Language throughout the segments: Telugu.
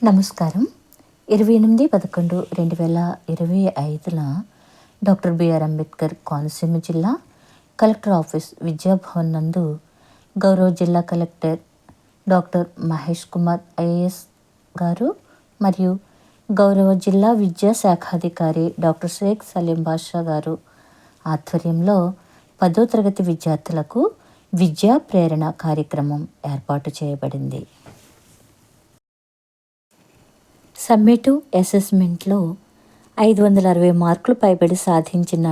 నమస్కారం. 28/11/2025న డాక్టర్ బిఆర్ అంబేద్కర్ కోనసీమ జిల్లా కలెక్టర్ ఆఫీస్ విద్యాభవన్ నందు గౌరవ జిల్లా collector doctor Mahesh Kumar IAS గారు మరియు గౌరవ జిల్లా విద్యాశాఖాధికారి డాక్టర్ షేక్ సలీం బాషా గారు ఆధ్వర్యంలో 10వ తరగతి విద్యార్థులకు విద్యా ప్రేరణ కార్యక్రమం ఏర్పాటు చేయబడింది. సమ్మేటివ్ అసెస్మెంట్లో 560 మార్కులు పైబడి సాధించిన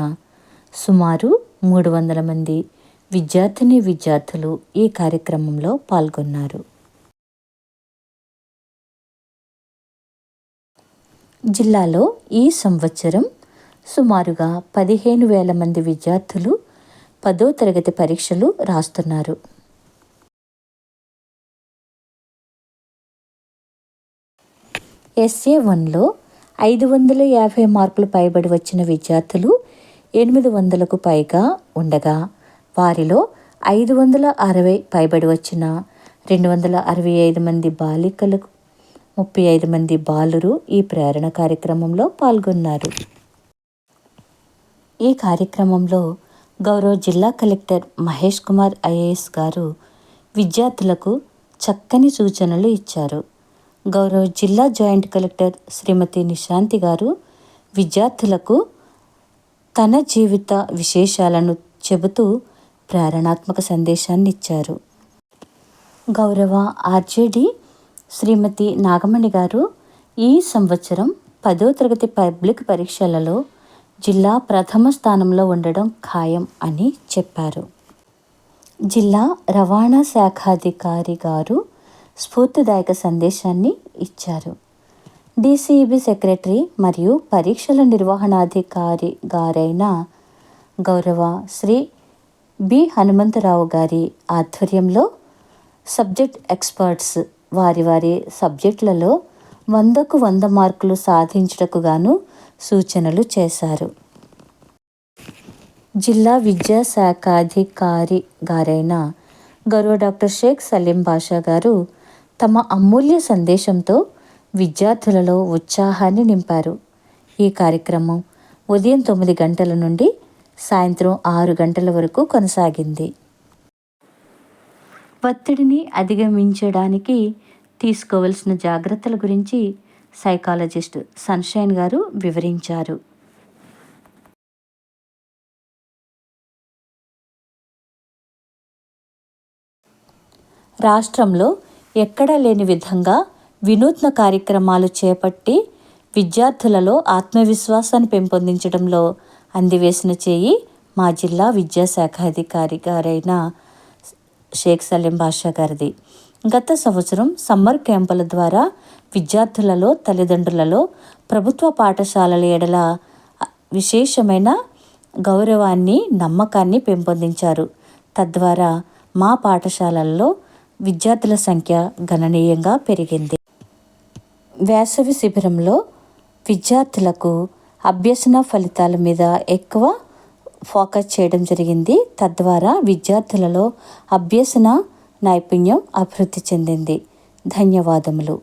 సుమారు 300 మంది విద్యార్థులు ఈ కార్యక్రమంలో పాల్గొన్నారు. జిల్లాలో ఈ సంవత్సరం సుమారుగా 15,000 మంది విద్యార్థులు 10వ తరగతి పరీక్షలు రాస్తున్నారు. SA1లో 550 మార్కులు పైబడి వచ్చిన విద్యార్థులు 800కు పైగా ఉండగా, వారిలో 560 పైబడి వచ్చిన 265 మంది బాలికలు, 35 మంది బాలురు ఈ ప్రేరణ కార్యక్రమంలో పాల్గొన్నారు. ఈ కార్యక్రమంలో గౌరవ జిల్లా కలెక్టర్ మహేష్ కుమార్ ఐఏఎస్ గారు విద్యార్థులకు చక్కని సూచనలు ఇచ్చారు. గౌరవ జిల్లా జాయింట్ కలెక్టర్ శ్రీమతి నిశాంతి గారు విద్యార్థులకు తన జీవిత విశేషాలను చెబుతూ ప్రేరణాత్మక సందేశాన్ని ఇచ్చారు. గౌరవ ఆర్జేడి శ్రీమతి నాగమణి గారు ఈ సంవత్సరం 10వ తరగతి పబ్లిక్ పరీక్షలలో జిల్లా ప్రథమ స్థానంలో ఉండడం ఖాయం అని చెప్పారు. జిల్లా రవాణా శాఖాధికారి గారు స్ఫూర్తిదాయక సందేశాన్ని ఇచ్చారు. DCEB సెక్రటరీ మరియు పరీక్షల నిర్వహణాధికారి గారైన గౌరవ శ్రీ బి హనుమంతరావు గారి ఆధ్వర్యంలో సబ్జెక్ట్ ఎక్స్పర్ట్స్ వారి సబ్జెక్టులలో 100కు 100 మార్కులు సాధించుటకు గాను సూచనలు చేశారు. జిల్లా విద్యాశాఖాధికారి గారైన గౌరవ డాక్టర్ షేక్ సలీం బాషా గారు తమ అమూల్య సందేశంతో విద్యార్థులలో ఉత్సాహాన్ని నింపారు. ఈ కార్యక్రమం ఉదయం 9 గంటల నుండి సాయంత్రం 6 గంటల వరకు కొనసాగింది. ఒత్తిడిని అధిగమించడానికి తీసుకోవలసిన జాగ్రత్తల గురించి సైకాలజిస్ట్ సన్షైన్ గారు వివరించారు. రాష్ట్రంలో ఎక్కడా లేని విధంగా వినూత్న కార్యక్రమాలు చేపట్టి విద్యార్థులలో ఆత్మవిశ్వాసాన్ని పెంపొందించడంలో అందివేసిన చేయి మా జిల్లా విద్యాశాఖాధికారి గారైన షేక్ సలీం బాషా గారిది. గత సంవత్సరం సమ్మర్ క్యాంపుల ద్వారా విద్యార్థులలో, తల్లిదండ్రులలో ప్రభుత్వ పాఠశాలల ఎడల విశేషమైన గౌరవాన్ని, నమ్మకాన్ని పెంపొందించారు. తద్వారా మా పాఠశాలల్లో విద్యార్థుల సంఖ్య గణనీయంగా పెరిగింది. వేసవి శిబిరంలో విద్యార్థులకు అభ్యసన ఫలితాల మీద ఎక్కువ ఫోకస్ చేయడం జరిగింది. తద్వారా విద్యార్థులలో అభ్యసన నైపుణ్యం అభివృద్ధి చెందింది. ధన్యవాదములు.